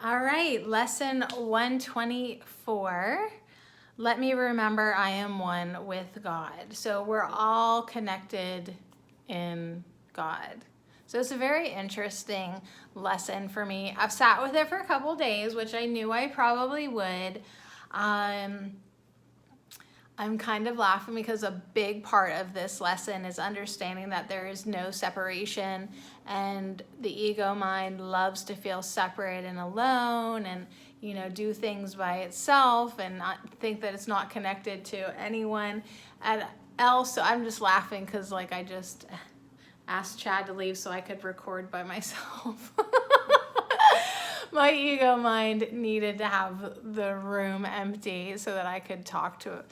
All right, lesson 124. Let me remember I am one with God. So we're all connected in God. So it's a very interesting lesson for me. I've sat with it for a couple days, which I knew I probably would. I'm kind of laughing because a big part of this lesson is understanding that there is no separation, and the ego mind loves to feel separate and alone and, do things by itself and not think that it's not connected to anyone else. So I'm just laughing because I just asked Chad to leave so I could record by myself. My ego mind needed to have the room empty so that I could talk to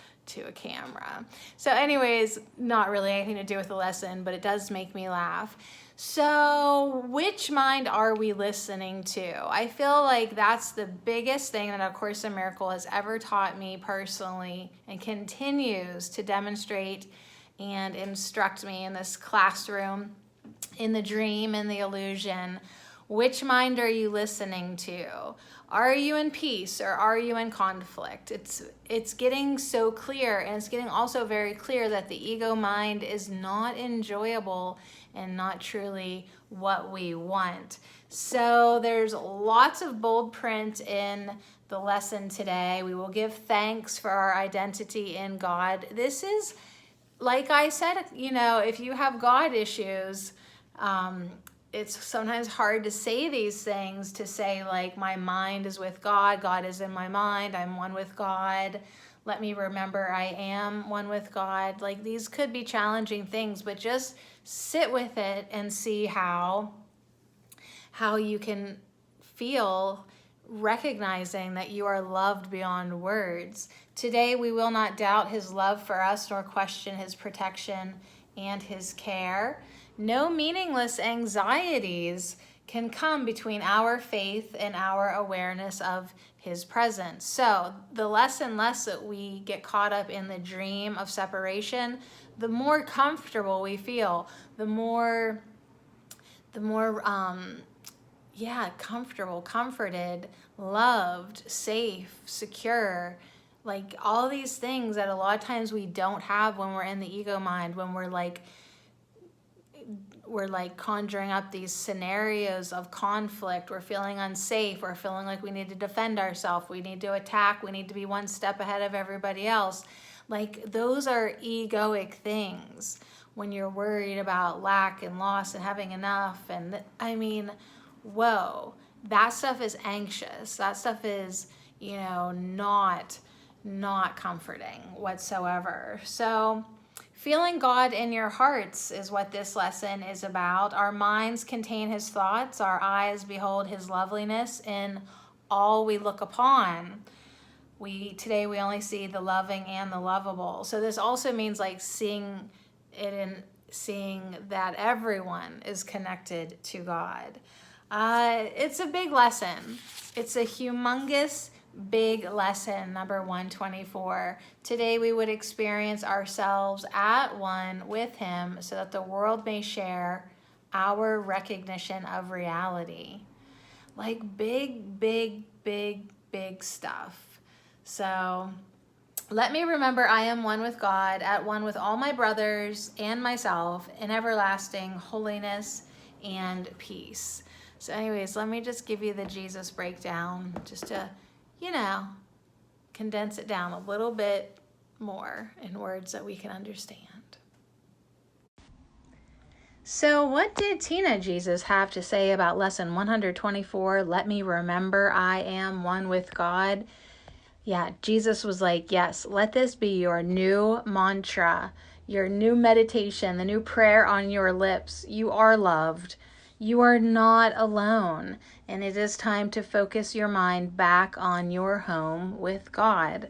a camera. So anyways, not really anything to do with the lesson, but it does make me laugh. So which mind are we listening to? I feel like that's the biggest thing that A Course in Miracles has ever taught me personally and continues to demonstrate and instruct me in this classroom, in the dream, in the illusion. Which mind are you listening to? Are you in peace or are you in conflict? It's getting so clear, and it's getting also very clear that the ego mind is not enjoyable and not truly what we want. So there's lots of bold print in the lesson today. We will give thanks for our identity in God. This is, like I said, if you have God issues, it's sometimes hard to say these things, to say my mind is with God, God is in my mind, I'm one with God. Let me remember I am one with God. These could be challenging things, but just sit with it and see how you can feel recognizing that you are loved beyond words. Today we will not doubt his love for us nor question his protection and his care. No meaningless anxieties can come between our faith and our awareness of his presence. So the less and less that we get caught up in the dream of separation, the more comfortable we feel, the more comfortable, comforted, loved, safe, secure, all these things that a lot of times we don't have when we're in the ego mind, when we're conjuring up these scenarios of conflict. We're feeling unsafe. We're feeling like we need to defend ourselves. We need to attack. We need to be one step ahead of everybody else. Those are egoic things when you're worried about lack and loss and having enough. And whoa, that stuff is anxious. That stuff is, not comforting whatsoever. So feeling God in your hearts is what this lesson is about. Our minds contain his thoughts. Our eyes behold his loveliness in all we look upon. Today we only see the loving and the lovable. So this also means seeing it and seeing that everyone is connected to God. It's a big lesson. It's a humongous big lesson, number 124. Today we would experience ourselves at one with him so that the world may share our recognition of reality. Big, big, big, big stuff. So let me remember I am one with God, at one with all my brothers and myself in everlasting holiness and peace. So anyways, let me just give you the Jesus breakdown just to condense it down a little bit more in words that we can understand. So what did Tina Jesus have to say about lesson 124, let me remember I am one with God? Yeah, Jesus was yes, let this be your new mantra, your new meditation, the new prayer on your lips. You are loved. You are not alone, and it is time to focus your mind back on your home with God.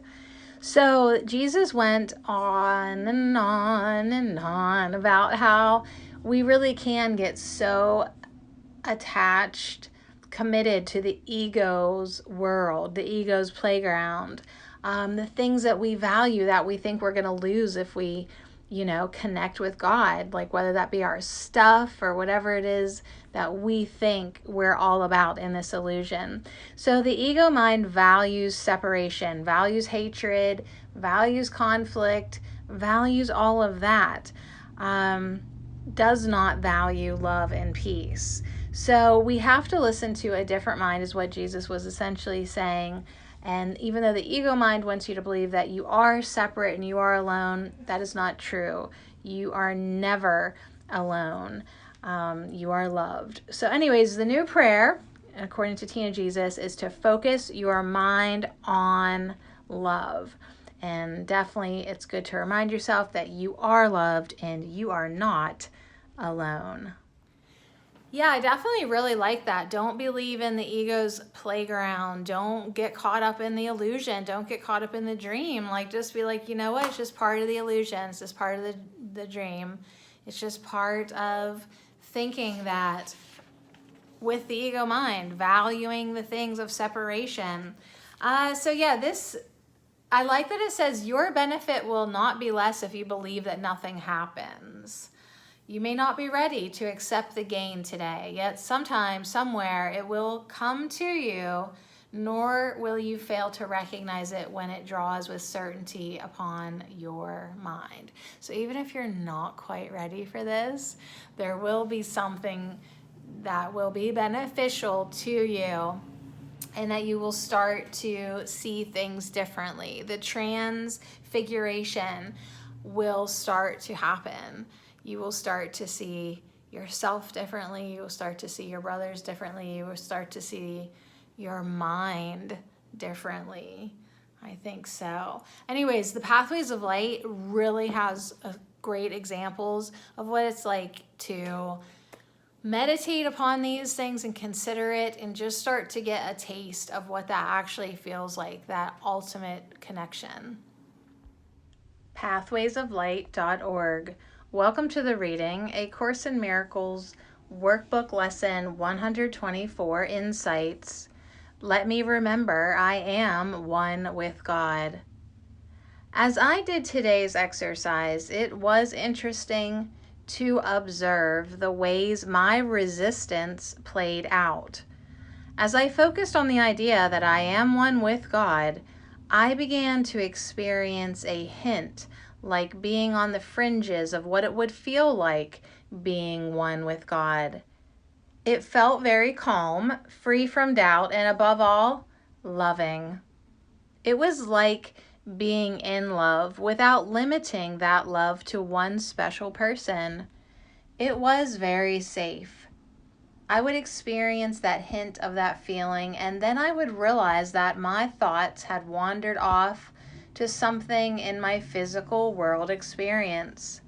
So Jesus went on and on and on about how we really can get so attached, committed to the ego's world, the ego's playground, the things that we value that we think we're going to lose if we connect with God, like whether that be our stuff or whatever it is that we think we're all about in this illusion. So the ego mind values separation, values hatred, values conflict, values all of that, does not value love and peace. So we have to listen to a different mind, is what Jesus was essentially saying. And even though the ego mind wants you to believe that you are separate and you are alone, that is not true. You are never alone. You are loved. So anyways, the new prayer, according to Tina Jesus, is to focus your mind on love. And definitely it's good to remind yourself that you are loved and you are not alone. Yeah, I definitely really like that. Don't believe in the ego's playground. Don't get caught up in the illusion. Don't get caught up in the dream. Like, just be like, you know what? It's just part of the illusion. It's just part of the dream. It's just part of thinking that with the ego mind, valuing the things of separation. So yeah, I like that it says your benefit will not be less if you believe that nothing happens. You may not be ready to accept the gain today, yet sometime, somewhere, it will come to you, nor will you fail to recognize it when it draws with certainty upon your mind. So even if you're not quite ready for this, there will be something that will be beneficial to you, and that you will start to see things differently. The transfiguration will start to happen. You will start to see yourself differently. You will start to see your brothers differently. You will start to see your mind differently. I think so. Anyways, the Pathways of Light really has great examples of what it's like to meditate upon these things and consider it and just start to get a taste of what that actually feels like, that ultimate connection. Pathwaysoflight.org. Welcome to the reading, A Course in Miracles, Workbook Lesson 124, Insights. Let me remember I am one with God. As I did today's exercise, it was interesting to observe the ways my resistance played out. As I focused on the idea that I am one with God, I began to experience a hint, like being on the fringes of what it would feel like being one with God. It felt very calm, free from doubt, and above all, loving. It was like being in love without limiting that love to one special person. It was very safe. I would experience that hint of that feeling, and then I would realize that my thoughts had wandered off to something in my physical world experience.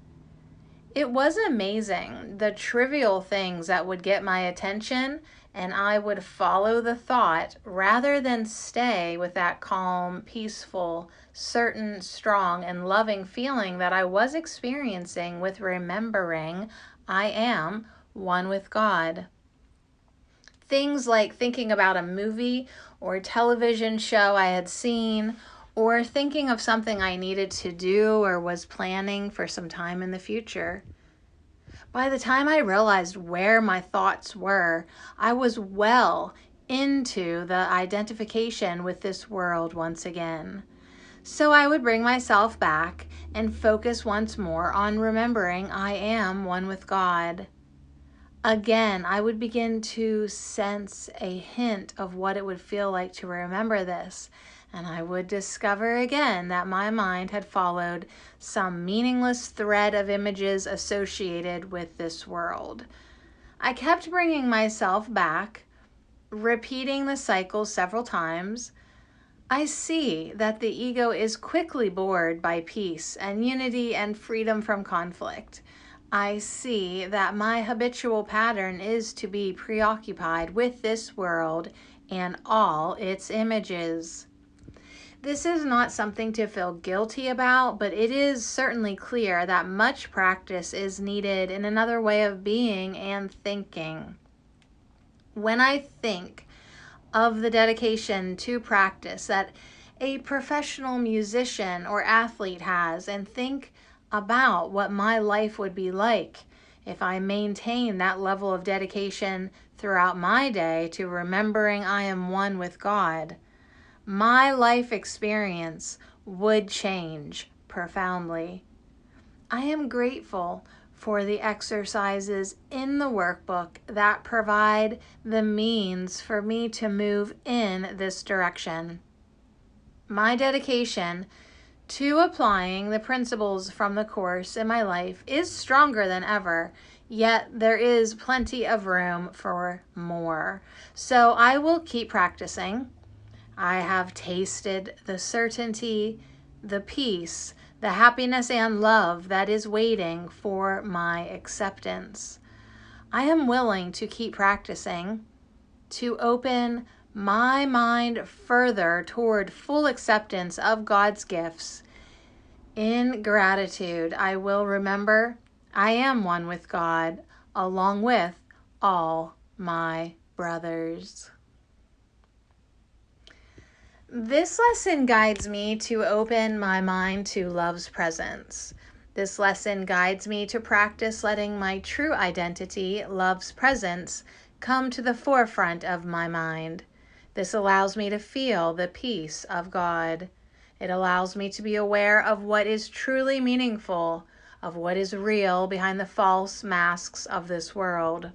It was amazing, the trivial things that would get my attention, and I would follow the thought rather than stay with that calm, peaceful, certain, strong, and loving feeling that I was experiencing with remembering I am one with God. Things like thinking about a movie or television show I had seen, or thinking of something I needed to do or was planning for some time in the future. By the time I realized where my thoughts were, I was well into the identification with this world once again. So I would bring myself back and focus once more on remembering I am one with God. Again, I would begin to sense a hint of what it would feel like to remember this, and I would discover again that my mind had followed some meaningless thread of images associated with this world. I kept bringing myself back, repeating the cycle several times. I see that the ego is quickly bored by peace and unity and freedom from conflict. I see that my habitual pattern is to be preoccupied with this world and all its images. This is not something to feel guilty about, but it is certainly clear that much practice is needed in another way of being and thinking. When I think of the dedication to practice that a professional musician or athlete has, and think about what my life would be like if I maintain that level of dedication throughout my day to remembering I am one with God. My life experience would change profoundly. I am grateful for the exercises in the workbook that provide the means for me to move in this direction. My dedication to applying the principles from the course in my life is stronger than ever, yet there is plenty of room for more. So I will keep practicing. I have tasted the certainty, the peace, the happiness and love that is waiting for my acceptance. I am willing to keep practicing, to open my mind further toward full acceptance of God's gifts. In gratitude, I will remember I am one with God, along with all my brothers. This lesson guides me to open my mind to love's presence. This lesson guides me to practice letting my true identity, love's presence, come to the forefront of my mind. This allows me to feel the peace of God. It allows me to be aware of what is truly meaningful, of what is real behind the false masks of this world.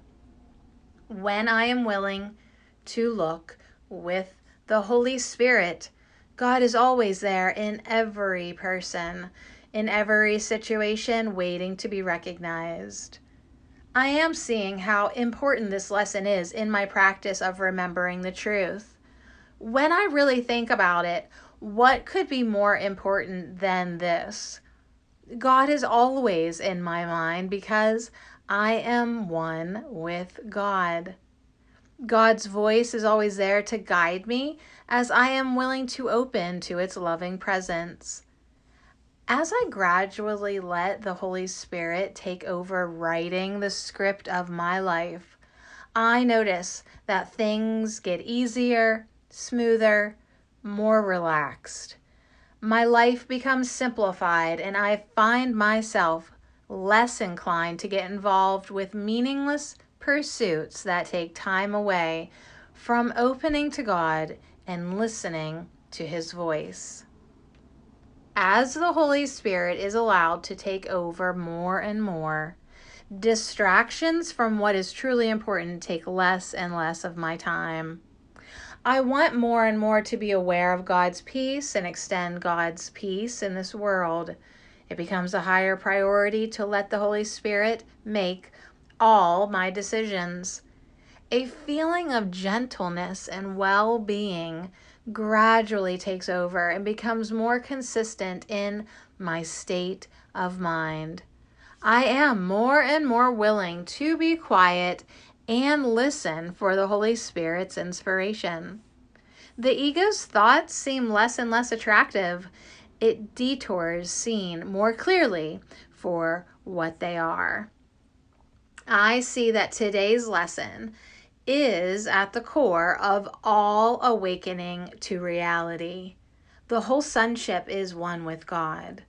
When I am willing to look with the Holy Spirit, God is always there in every person, in every situation, waiting to be recognized. I am seeing how important this lesson is in my practice of remembering the truth. When I really think about it, what could be more important than this? God is always in my mind because I am one with God. God's voice is always there to guide me as I am willing to open to its loving presence. As I gradually let the Holy Spirit take over writing the script of my life, I notice that things get easier, smoother, more relaxed. My life becomes simplified and I find myself less inclined to get involved with meaningless pursuits that take time away from opening to God and listening to His voice. As the Holy Spirit is allowed to take over more and more, distractions from what is truly important take less and less of my time. I want more and more to be aware of God's peace and extend God's peace in this world. It becomes a higher priority to let the Holy Spirit make all my decisions. A feeling of gentleness and well-being gradually takes over and becomes more consistent in my state of mind. I am more and more willing to be quiet and listen for the Holy Spirit's inspiration. The ego's thoughts seem less and less attractive. It detours seen more clearly for what they are. I see that today's lesson is at the core of all awakening to reality. The whole sonship is one with God.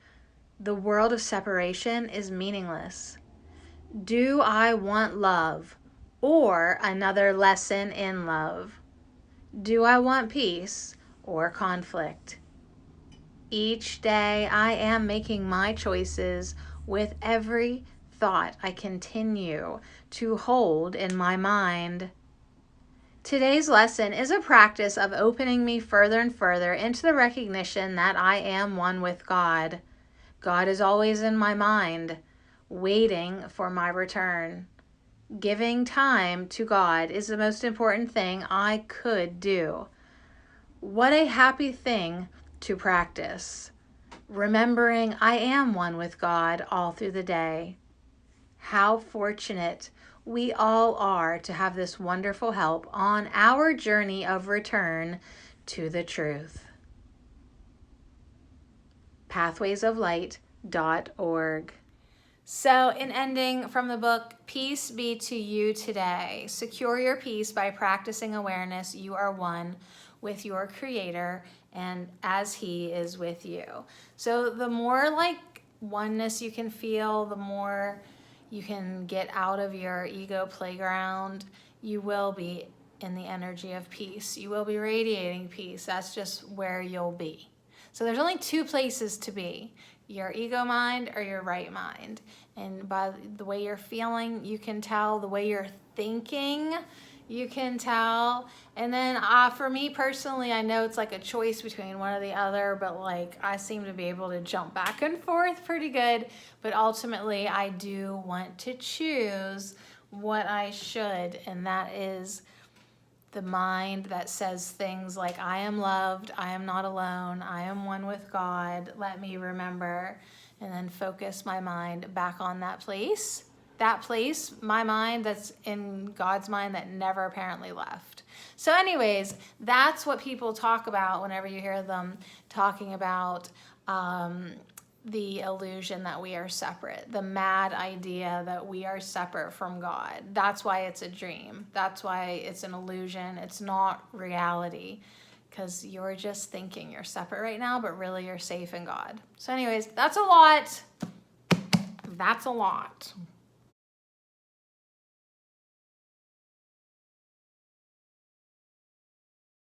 The world of separation is meaningless. Do I want love or another lesson in love? Do I want peace or conflict? Each day I am making my choices with every thought I continue to hold in my mind. Today's lesson is a practice of opening me further and further into the recognition that I am one with God. God is always in my mind, waiting for my return. Giving time to God is the most important thing I could do. What a happy thing to practice. Remembering I am one with God all through the day. How fortunate we all are to have this wonderful help on our journey of return to the truth. pathwaysoflight.org. So, in ending from the book, Peace Be to You Today. Secure your peace by practicing awareness. You are one with your Creator and as He is with you. So, the more like oneness you can feel, the more you can get out of your ego playground, you will be in the energy of peace. You will be radiating peace. That's just where you'll be. So there's only two places to be, your ego mind or your right mind. And by the way you're feeling, you can tell. The way you're thinking, you can tell. And then for me personally, I know it's like a choice between one or the other, but like I seem to be able to jump back and forth pretty good. But ultimately, I do want to choose what I should, and that is the mind that says things like, I am loved, I am not alone, I am one with God, let me remember, and then focus my mind back on that place, my mind that's in God's mind that never apparently left. So anyways, that's what people talk about whenever you hear them talking about the illusion that we are separate, the mad idea that we are separate from God. That's why it's a dream. That's why it's an illusion. It's not reality, because you're just thinking you're separate right now, but really you're safe in God. So anyways, that's a lot. That's a lot.